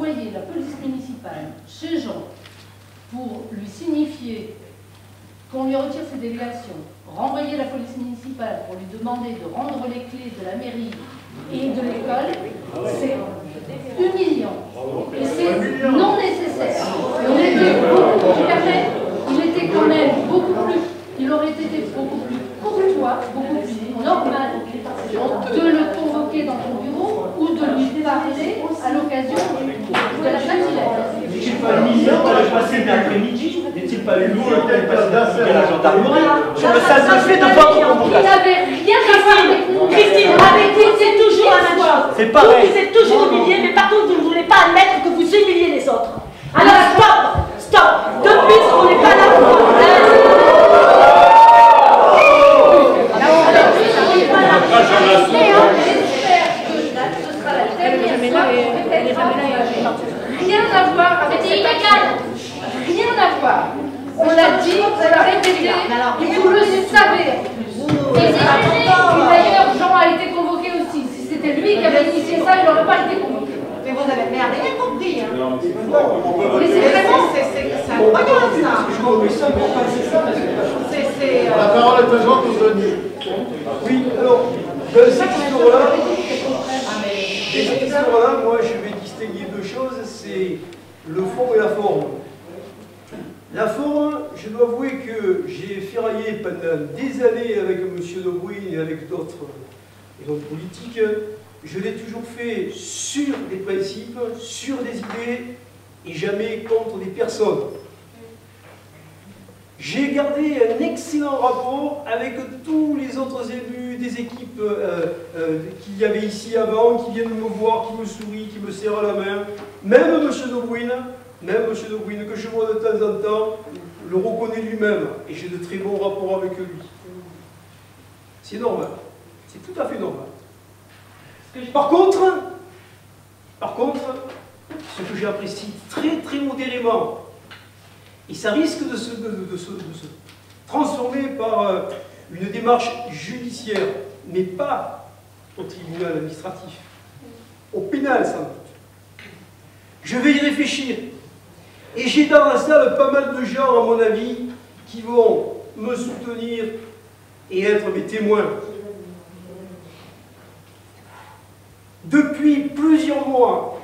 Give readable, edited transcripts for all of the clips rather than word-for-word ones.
envoyer la police municipale chez Jean pour lui signifier qu'on lui retire ses délégations, renvoyer la police municipale pour lui demander de rendre les clés de la mairie et de l'école, c'est humiliant. Et c'est non nécessaire. Il était quand même beaucoup plus, il aurait été beaucoup plus courtois, beaucoup plus normal de le convoquer dans ton bureau ou de lui parler à l'occasion de la Saint-Hilaire. N'est-il pas humiliant d'aller passer l'après-midi? N'est-il pas humiliant d'aller passer à la gendarmerie sur le simple fait de votre convocation? Il n'avait rien à voir avec nous. Christine, avec vous, c'est toujours la même chose. C'est pareil. Vous êtes toujours humilié, mais par contre, vous ne voulez pas admettre que vous humiliez les autres. Alors, stop! Stop! Depuis, on n'est pas là pour vous. Rien à voir avec cette action. Rien à voir. On l'a dit, on l'a répété, et vous le savez. Et d'ailleurs, Jean a été convoqué aussi. Si c'était lui qui avait initié ça, il n'aurait pas été convoqué. Mais vous avez rien compris. Hein. Mais c'est vraiment... C'est incroyable ça. La parole est à Jean Cousonnier. Oui, alors, dans cette histoire-là, moi je vais distinguer deux choses, c'est le fond et la forme. La forme, je dois avouer que j'ai ferraillé pendant des années avec M. De Bruyne et avec d'autres politiques. Je l'ai toujours fait sur des principes, sur des idées et jamais contre des personnes. J'ai gardé un excellent rapport avec tous les autres élus des équipes qu'il y avait ici avant, qui viennent me voir, qui me sourient, qui me serrent la main. Même M. De Bruyne, que je vois de temps en temps, le reconnaît lui-même. Et j'ai de très bons rapports avec lui. C'est normal. C'est tout à fait normal. Par contre, ce que j'apprécie très très modérément, et ça risque de se transformer par une démarche judiciaire, mais pas au tribunal administratif, au pénal sans doute. Je vais y réfléchir. Et j'ai dans la salle pas mal de gens, à mon avis, qui vont me soutenir et être mes témoins. Depuis plusieurs mois,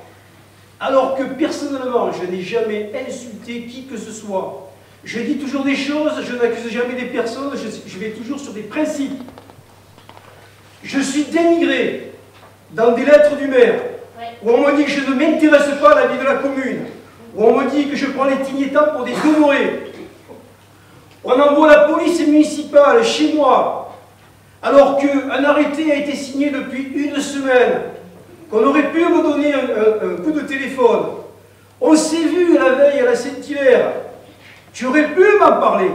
alors que personnellement, je n'ai jamais insulté qui que ce soit. Je dis toujours des choses, je n'accuse jamais des personnes, je vais toujours sur des principes. Je suis dénigré dans des lettres du maire, où on me dit que je ne m'intéresse pas à la vie de la commune, où on me dit que je prends les tignetants pour des honorés. On envoie la police municipale chez moi, alors qu'un arrêté a été signé depuis une semaine, qu'on aurait pu me donner un coup de téléphone. On s'est vu la veille à la Saint-Hilaire. Tu aurais pu m'en parler.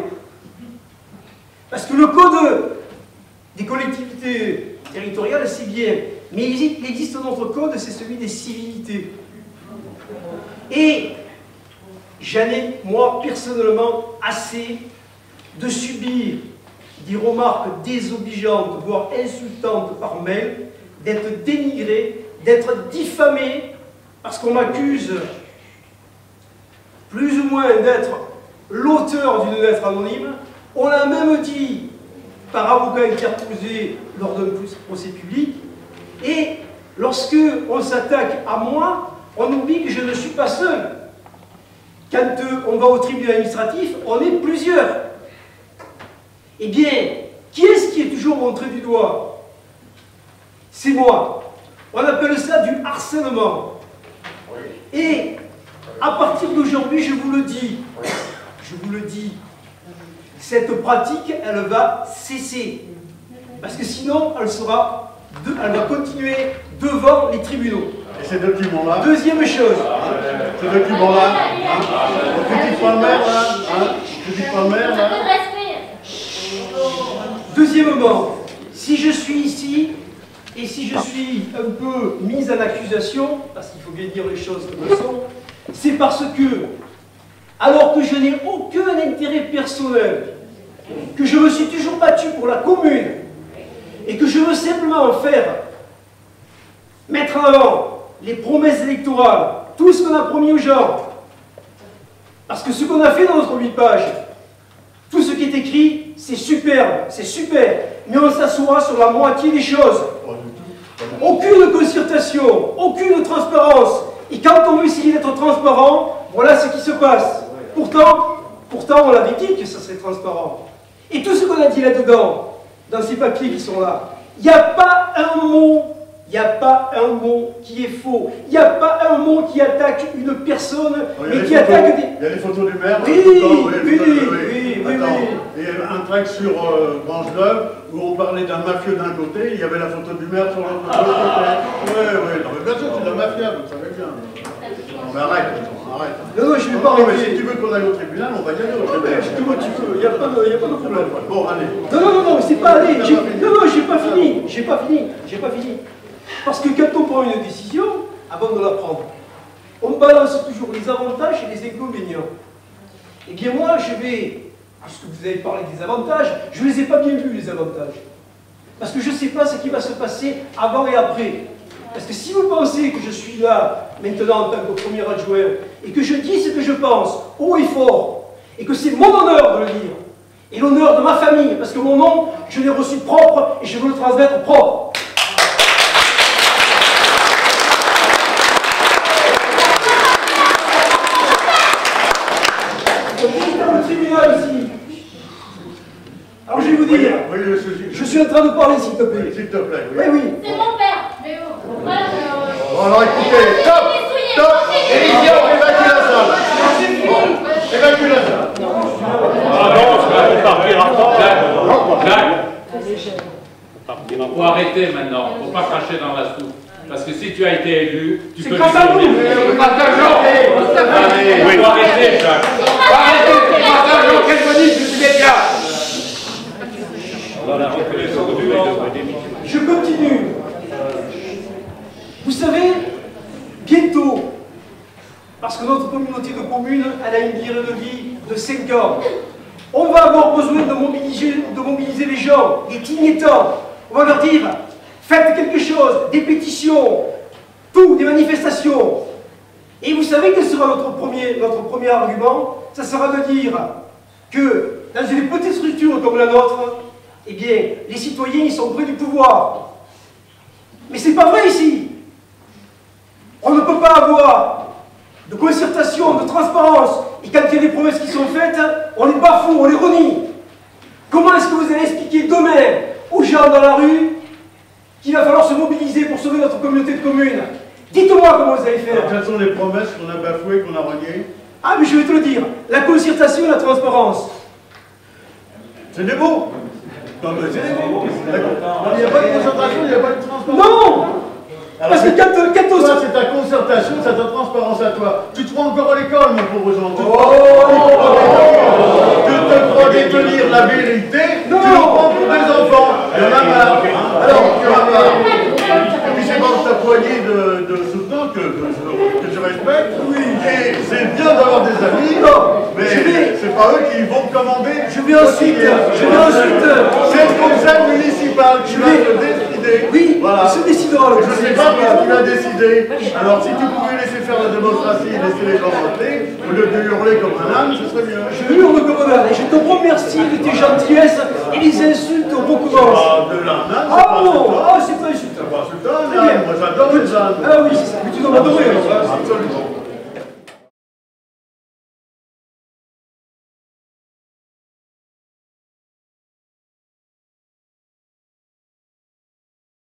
Parce que le code des collectivités territoriales, c'est bien. Mais il existe un autre code, c'est celui des civilités. Et j'en ai, moi, personnellement, assez de subir des remarques désobligeantes, voire insultantes par mail, d'être dénigré, d'être diffamé, parce qu'on m'accuse plus ou moins d'être l'auteur d'une lettre anonyme. On l'a même dit par avocat interposé lors d'un procès public. Et lorsque on s'attaque à moi, on oublie que je ne suis pas seul. Quand on va au tribunal administratif, on est plusieurs. Eh bien, qui est-ce qui est toujours montré du doigt? C'est moi. On appelle ça du harcèlement. Et à partir d'aujourd'hui, je vous le dis, cette pratique, elle va cesser. Parce que sinon, elle va continuer devant les tribunaux. Et ces documents-là? Deuxième chose. Ces documents-là, ne critique pas le maire, là, critique pas le maire, là. Deuxièmement, si je suis ici, et si je suis un peu mise en accusation, parce qu'il faut bien dire les choses comme elles sont, c'est parce que, alors que je n'ai aucun intérêt personnel, que je me suis toujours battu pour la commune, et que je veux simplement mettre en avant les promesses électorales, tout ce qu'on a promis aux gens. Parce que ce qu'on a fait dans notre 8 pages, tout ce qui est écrit, c'est superbe, c'est super. Mais on s'assoit sur la moitié des choses. Aucune concertation, aucune transparence. Et quand on veut essayer d'être transparent, voilà ce qui se passe. Pourtant on l'avait dit que ça serait transparent. Et tout ce qu'on a dit là-dedans, dans ces papiers qui sont là, il n'y a pas un mot qui est faux. Il n'y a pas un mot qui attaque une personne, mais qui attaque des... Il y a les photos du maire. Oui. Il y a un tract sur Grange-Neuve où on parlait d'un mafieux d'un côté, il y avait la photo du maire sur l'autre côté. Oui. Non, mais bien sûr, c'est de la mafia, vous le savez bien. Non, mais arrête. Non, je ne vais pas mais arrêter. si tu veux qu'on aille au tribunal, on va y aller au tribunal. Tu peux, il n'y a pas de problème. Bon, allez. Non, c'est pas allé. Non, j'ai pas fini. Parce que quand on prend une décision, avant de la prendre, on balance toujours les avantages et les inconvénients. Eh bien moi, puisque vous avez parlé des avantages, je ne les ai pas bien vus, les avantages. Parce que je ne sais pas ce qui va se passer avant et après. Parce que si vous pensez que je suis là, maintenant en tant que premier adjoint, et que je dis ce que je pense, haut et fort, et que c'est mon honneur de le dire, et l'honneur de ma famille, parce que mon nom, je l'ai reçu propre, et je veux le transmettre propre. Ici. Alors je vais vous dire, je suis en train de parler s'il te plaît. S'il te plaît, oui. C'est mon père. Mais bon, alors écoutez, stop. Émission, évacue la salle. Évacue la salle. Ah non, je vais partir encore. Jacques, faut arrêter maintenant, faut pas cracher dans la soupe. Parce que si tu as été élu, tu peux... C'est grâce à vous. Allez, faut arrêter, Jacques. Arrêtez, c'est pas ça, quel bonus, je suis bien. Je continue. Vous savez, bientôt, parce que notre communauté de communes, elle a une durée de vie de 5 ans, on va avoir besoin de mobiliser les gens, les clignotants. On va leur dire, faites quelque chose, des pétitions, tout, des manifestations. Et vous savez quel sera notre premier argument? Ça sera de dire que dans une petite structure comme la nôtre, eh bien, les citoyens, ils sont près du pouvoir. Mais c'est pas vrai ici. On ne peut pas avoir de concertation, de transparence, et quand il y a des promesses qui sont faites, on les bafoue, on les renie. Comment est-ce que vous allez expliquer demain aux gens dans la rue qu'il va falloir se mobiliser pour sauver notre communauté de communes? Dites-moi comment vous allez faire. Quelles sont les promesses qu'on a bafouées, qu'on a reniées? Ah, mais je vais te le dire. La concertation et la transparence. C'est des mots. Non, mais c'est des mots. Il n'y a pas de concertation, il n'y a pas de transparence. Non. Parce que quand on... Toi, c'est ta concertation, c'est ta transparence à toi. Tu te crois encore à l'école, mon pauvre Jean. Tu te crois détenir la vérité. Non. Tu le prends pour des enfants. Il y en a marre. Alors, tu en as marre. Et puis c'est dans ta poignée de soutenants que je respecte. Oui. Et c'est bien d'avoir des amis. Non. Mais c'est pas eux qui vont te commander. Je vais ensuite... C'est le conseil municipal qui va te décider. Oui, voilà. il se décidera. Je ne sais pas ce qu'il a décidé. Alors si tu pouvais laisser faire la démocratie et laisser les gens voter, au lieu de hurler comme un âne, ce serait mieux. Je hurle comme un âne et je te remercie de tes gentillesses et les insultes recommencent. Ah, de l'âne, ah bon, ah, c'est pas insultant. C'est pas insultant, un âne. Moi j'adore les ânes. Ah oui, c'est ça. Mais tu dois m'adorer. Absolument.